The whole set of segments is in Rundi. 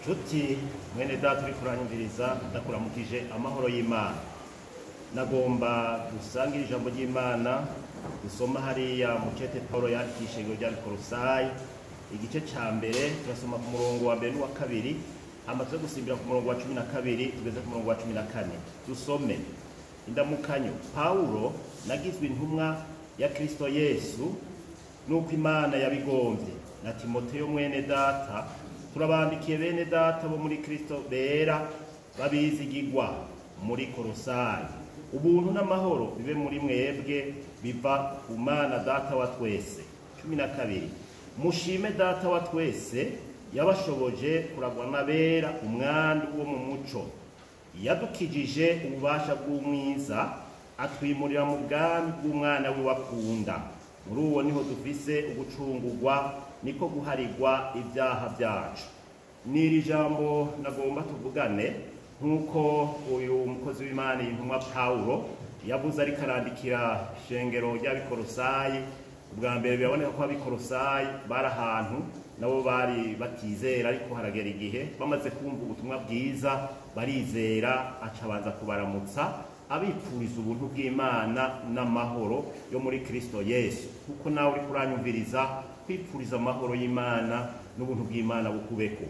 Nshuti mwene data uri kuranyumviriza ndakuramukije amahoro y'Imana. Nagomba gusangira ijambo ry'Imana dusoma hariya mu cete Paulo yandikishije rya Kolosayi igice ca mbere turasoma ku murongo wa mbere n'uwa kabiri amaze gusimbira ku murongo wa 12 tugeze ku murongo wa 14. Dusome indamukanyo. Paulo nagizwe intumwa ya Kristo Yesu nuko Imana yabigomvye, na Timoteyo mwene data turabandikiye bene data bo muri Kristo bera babizigirwa muri Kolosayi. Ubuntu n'amahoro bibe muri mwebwe biva ku Mana data wa twese. 12. Mushime data wa twese yabashoboje kuragwa n'abera umwandu wo mu muco, yadukijije ububasha bw'umwiza atwimurira mu bwami bw'umwana we wakunda. Muri uwo niho dufise ugucungurwa, niko guharigwa ibyaha byacu. Niri jambo nagomba tuvugane nkuko uyu mukozi w'Imana intumwa Paulo yavuze ari karandikira shengero ry'abikolosayi. Ubwa mbere biraboneka ko abikolosayi bari ahantu nabo bari batizera, ariko haragera igihe bamaze kumva ubutumwa bwiza barizera, acabanza kubaramutsa abipfuriza ubuntu bw'Imana n'amahoro yo muri Kristo Yesu. Kuko nawe uri kuranyumviriza kwipfuriza amahoro y'Imana n'ubuntu bw'Imana bukubeko.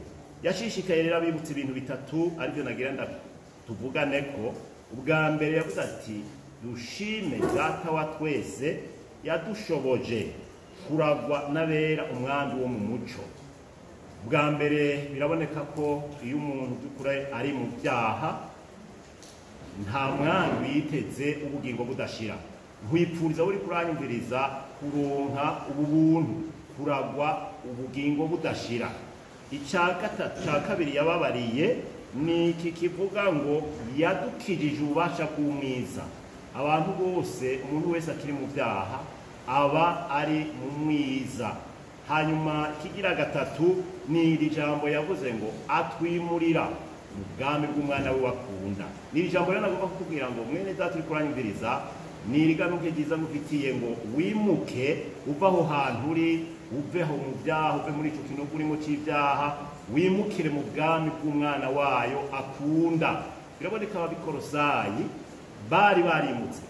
Yashishikaye rero abibutsa ibintu bitatu aribyo nagira tuvugane ko. Ubwa mbere yavuze ati dushime data wa twese yadushoboje kuragwa n'abera umwandu wo mu muco. Bwa mbere biraboneka ko iyo umuntu by'ukuri ari mu byaha nta mwandu yiteze ubugingo budashira. Nkwipfuriza uri kuranyumviriza kuronka ubu buntu, kuragwa ubugingo budashira. Icya kabiri yababariye ni iki kivuga ngo yadukijije ububasha bw'umwiza. Abantu bose, umuntu wese akiri mu byaha aba ari mu mwiza. Hanyuma kigira gatatu ni iri jambo yavuze ngo atwimurira mu bwami bw'umwana we wakunda. Ni jambo rero nagomba kukubwira ngo mwene data uri kuranyumviriza, ni iriganuke ryiza ngufitiye ngo wimuke uva aho hantu uri, uveho mu byaha, uve muri ico kintu urimo c'ibyaha, wimukire mu bwami bw'umwana wayo akunda. Biraboneka ababikolosayi bari barimutse,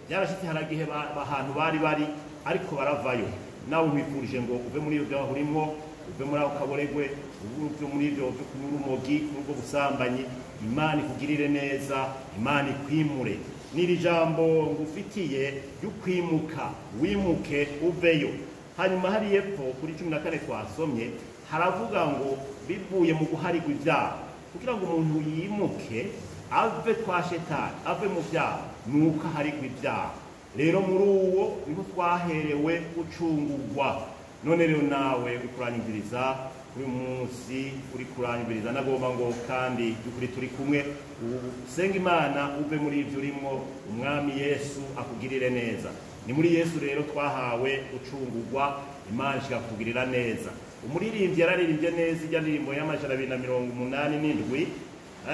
byarashitse haragihe ahantu bari ariko baravayo. Nawe nkwifurije ngo uve muri ibyo byaha urimo, uve muri ako kaboregwe, uve muri ibyo urumogi, n'ubwo busambanyi. Imana ikugirire neza, Imana ikwimure. Niri jambo ngufitiye y'ukwimuka, wimuke uveyo. Hanyuma hari yepfo kuri 14 twasomye haravuga ngo bivuye mu guharigwa ibyaha. Kugira ngo umuntu yimuke ave kwa shetani, ave mu byaha, nuko harigwa ibyaha. Rero muri uwo niho twaherewe gucungurwa. None rero nawe ukuranyumviriza kuri munsi uri kuranyumviriza, nagomba ngo kandi dukuri turi kumwe usenga Imana uve muri ibyo urimo, umwami Yesu akugirire neza. Ni muri Yesu rero twahawe gucungurwa, Imana ishakugirira neza. Umuririmbyi yararirimbye neza ijya ndirimbo y'amajana 287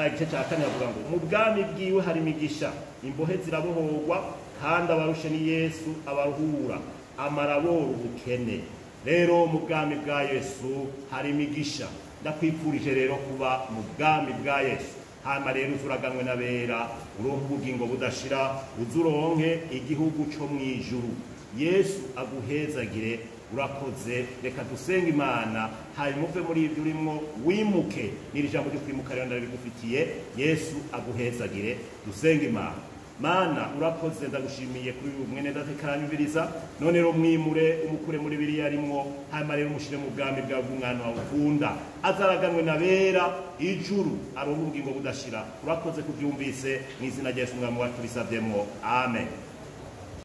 igice cya 4 avuga ngo mu bwami bwiwe hari imigisha, imbohe zirabohorwa, kandi abarushe ni Yesu abaruhura, amaraboro ubukene. Rero mu bwami bwa Yesu hari imigisha. Ndakwifurije rero kuba mu bwami bwa Yesu. Hama rero uzuraganwe n'abera, uronke ubugingo budashira, uzuronke igihugu cyo mwijuru. Yesu aguhezagire. Urakoze. Reka dusenga Imana, hanyuma uve muri ibyo urimo wimuke. Niri jambo ryo kwimuka rero ndabigufitiye. Yesu aguhezagire. Dusenga Imana. Mana urakoze, ndagushimiye kuri uyu mwene data karanyumviriza. None rero mwimure umukure muri biriya arimo, hanyuma rero umushire mu bwami bwa bw'umwana wawe ukunda, azaraganwe n'abera ijuru, aronke ubugingo budashira. Urakoze kubyumvise, mu izina rya Yesu umwami wacu bisavyemo. Amen.